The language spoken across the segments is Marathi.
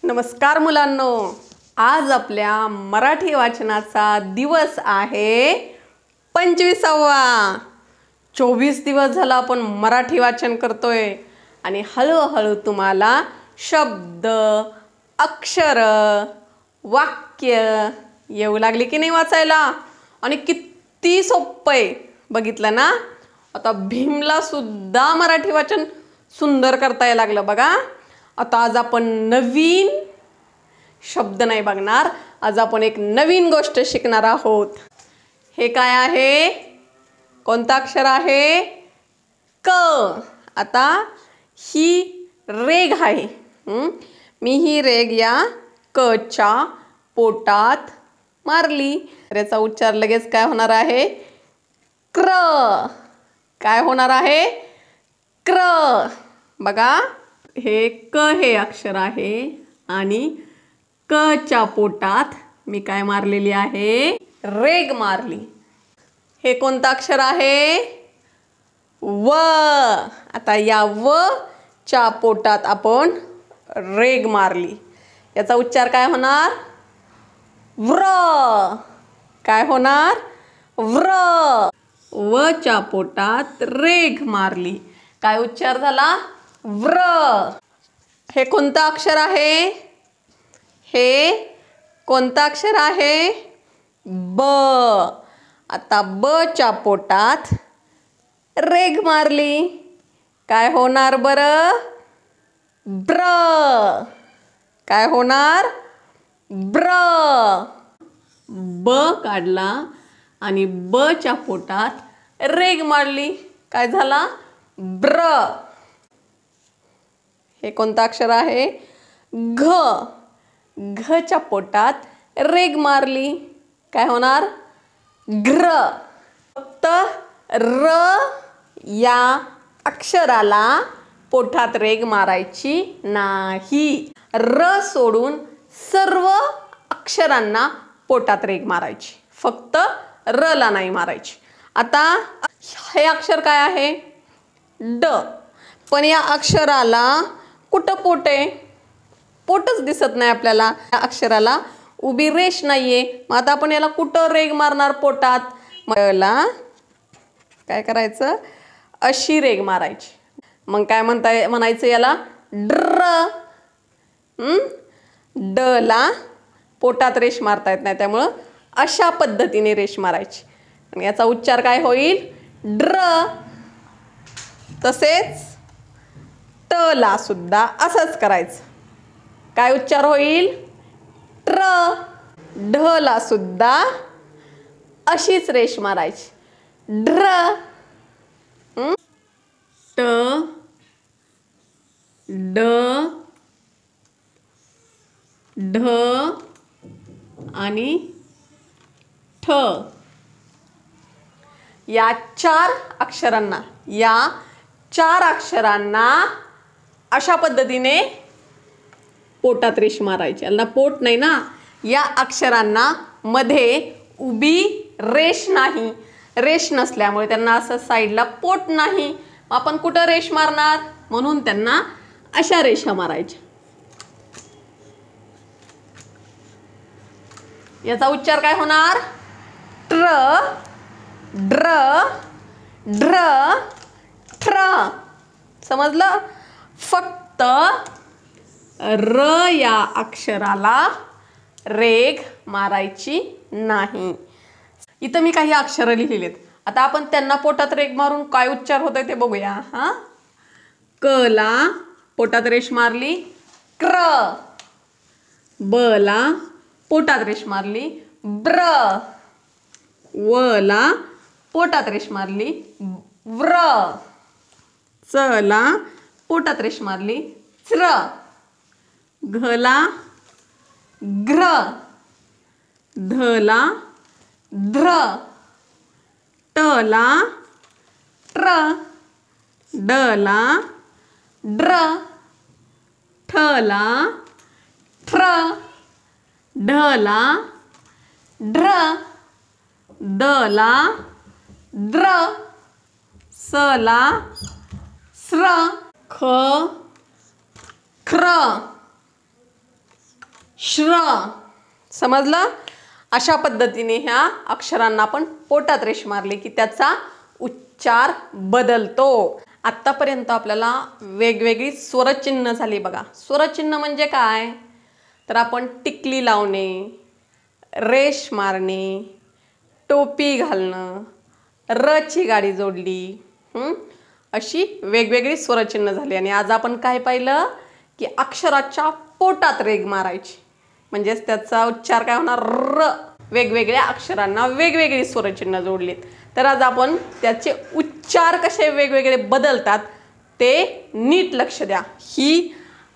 नमस्कार मुलांनो, आज आपल्या मराठी वाचनाचा दिवस आहे 25वा। 24 दिवस झाला आपण मराठी वाचन करतोय आणि हळूहळू तुम्हाला शब्द, अक्षर, वाक्य येऊ लागली की नाही वाचायला। आणि किती सोपं आहे बघितलं ना। आता भीमला सुद्धा मराठी वाचन सुंदर करता यायला लागलं बघा। आता आज आपण नवीन शब्द नाही बघणार, आज आपण एक नवीन गोष्ट शिकणार आहोत। हे काय आहे? कोणतं अक्षर आहे? क। आता ही रेघ आहे। मी ही रेघ या क च्या पोटात मारली, याचा उच्चार लगेच काय होणार आहे? क्र। काय होणार आहे? क्र। बघा, हे क हे अक्षर आहे आणि क च्या पोटात मी काय मारलेली आहे? रेघ मारली। हे कोणतं अक्षर आहे? व। आता या व च्या पोटात आपण रेघ मारली, याचा उच्चार काय होणार? व्र। काय होणार? व्र। व च्या पोटात रेघ मारली, काय उच्चार झाला? व्र। हे कोणतं अक्षर आहे? हे कोणतं अक्षर आहे? ब। आता ब च्या पोटात रेघ मारली, काय होणार बरं? ब्र। काय होणार? ब्र। ब काढला आणि ब च्या पोटात रेघ मारली, काय झाला? ब्र। हे कोणतं अक्षर आहे? घ। घ च्या पोटात रेघ मारली, काय होणार? घ्र। फक्त र या अक्षराला पोटात रेघ मारायची नाही। र सोडून सर्व अक्षरांना पोटात रेघ मारायची, फक्त र ला नाही मारायची। आता हे अक्षर काय आहे? ड। पण या अक्षराला कुठं पोट आहे? पोटच दिसत नाही आपल्याला। या अक्षराला उभी रेष नाहीये, मग आता आपण याला कुठं रेघ मारणार? पोटात। मला काय करायचं? अशी रेघ मारायची। मग काय म्हणायचं याला? ड्र। ड ला पोटात रेष मारता येत नाही, त्यामुळं अशा पद्धतीने रेष मारायची आणि याचा उच्चार काय होईल? ड्र। तसेच ट ला सुद्धा असंच करायचं, काय उच्चार होईल? ट्र। ढ ला सुद्धा अशीच रेष मारायची, ड्र। ट, ड, ढ आणि ठ या चार अक्षरांना अशा पद्धतीने पोटात रेष मारायची। यांना पोट नाही ना, या अक्षरांना मध्ये उभी रेष नाही। रेष नसल्यामुळे त्यांना असं साईडला पोट नाही, आपण कुठं रेष मारणार? म्हणून त्यांना अशा रेषा मारायच्या। याचा उच्चार काय होणार? ट्र, ड्र, ड्र, ट्र। समजलं? फक्त र या अक्षराला रेघ मारायची नाही। इथं मी काही अक्षरं लिहिलेली आहेत, आता आपण त्यांना पोटात रेघ मारून काय उच्चार होतोय ते बघूया। क ला पोटात रेष मारली, क्र। ब ला पोटात रेष मारली, ब्र। व ला पोटात रेष मारली, व्र। च ला पोटात रेष मारली, च्र। घ ला घ्र। ध ला ध्र। ट ला ट्र। ड ला ड्र। ठ ला ट्र। ढ ला ढ्र। द ला द्र। स ला स्र। ख, ख्र। श्र. समजलं? अशा पद्धतीने ह्या अक्षरांना आपण पोटात रेष मारली की त्याचा उच्चार बदलतो. आत्तापर्यंत आपल्याला वेगवेगळी स्वरचिन्ह झाली बघा. स्वरचिन्ह म्हणजे काय? तर आपण टिकली लावणे, रेष मारणे, टोपी घालणं, रची गाडी जोडली, अशी वेगवेगळी स्वरचिन्ह झाली. आणि आज आपण काय पाहिलं की अक्षराच्या पोटात रेघ मारायची, म्हणजेच त्याचा उच्चार काय होणार? र. वेगवेगळ्या अक्षरांना वेगवेगळी स्वरचिन्ह जोडलीत. तर आज आपण त्याचे उच्चार कसे वेगवेगळे बदलतात ते नीट लक्ष द्या.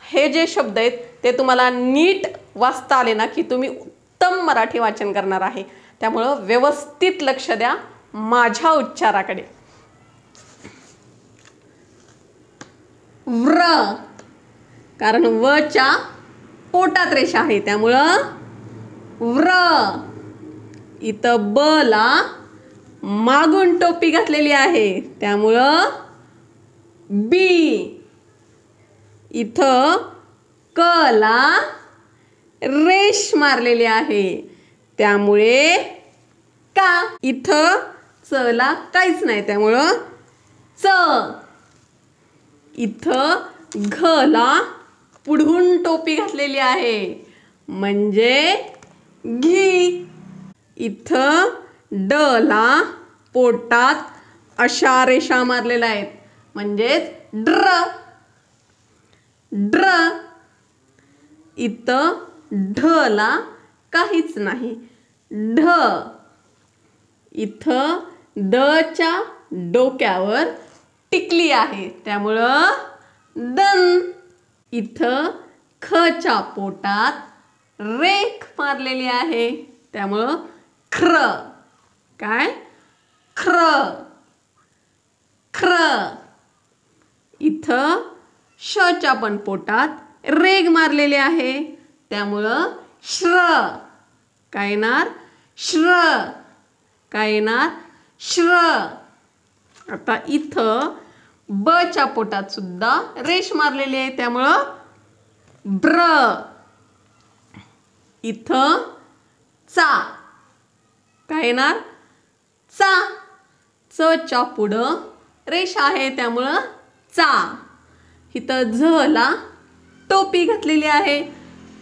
हे जे शब्द आहेत ते तुम्हाला नीट वाचता आले ना की तुम्ही उत्तम मराठी वाचन करणार आहे. त्यामुळं व्यवस्थित लक्ष द्या माझ्या उच्चाराकडे. व्र, कारण वच्या पोटात रेषा आहे त्यामुळं व्र. इथं ब ला मागून टोपी घातलेली आहे त्यामुळं बी. इथं क ला रेष मारलेली आहे त्यामुळे का. इथं च ला काहीच नाही त्यामुळं च. इथं घ ला पुढून टोपी घातलेली आहे म्हणजे घी. इथं ड ला पोटात अशा रेषा मारलेल्या आहेत म्हणजेच ड्र. ड्र. इथं ढ ला काहीच नाही ढ. इथं द च्या डोक्यावर टिकली आहे त्यामुळं दन. इथं ख च्या पोटात रेख मारलेली आहे त्यामुळं ख्र. काय? ख्र. ख्र. इथं श च्या पण पोटात रेघ मारलेली आहे त्यामुळं श्र. काय येणार? श्र. काय येणार? श्र. आता इथं ब च्या पोटात सुद्धा रेष मारलेली आहे त्यामुळं ब्र. इथं चा. काय येणार? चा. च च्या पुढं रेष आहे त्यामुळं चा. इथं झ ला टोपी घातलेली आहे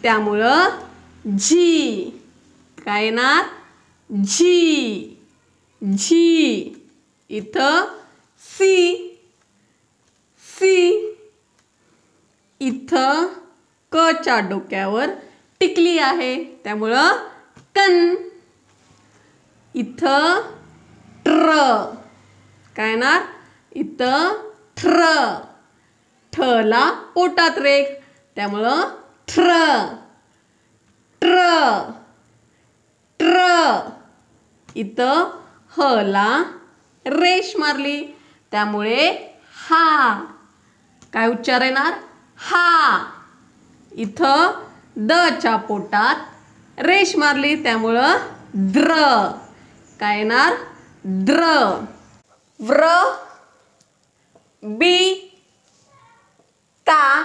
त्यामुळं झी. काय येणार? झी. झी. इथं सी. सी. इथं क च्या डोक्यावर टिकली आहे त्यामुळं कन. इथं ट्र. काय येणार? इथं ट्र. ठ ला पोटात रेघ त्यामुळं ट्र. ट्र. ट्र. इथं ह ला रेष मारली त्यामुळे हा. काय उच्चार येणार? हा. इथं द च्या पोटात रेष मारली त्यामुळं द्र. काय येणार? द्र. व्र. बी. का.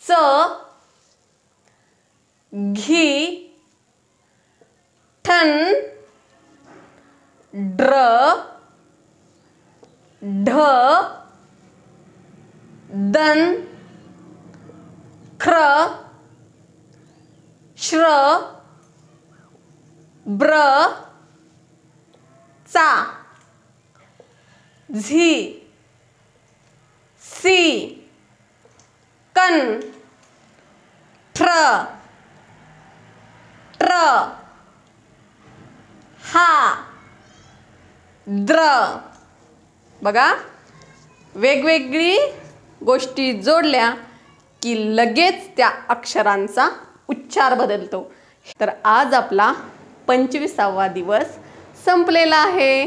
च. घी. ठन. ड्र. ढ. दन. ख्र. श्र. ब्र. चा. झी. सी. कन. ट्र. ट्र. हा. द्र. बघा वेगवेगळी गोष्टी जोडल्या की लगेच त्या अक्षरांचा उच्चार बदलतो. तर आज आपला 25वा दिवस संपलेला आहे.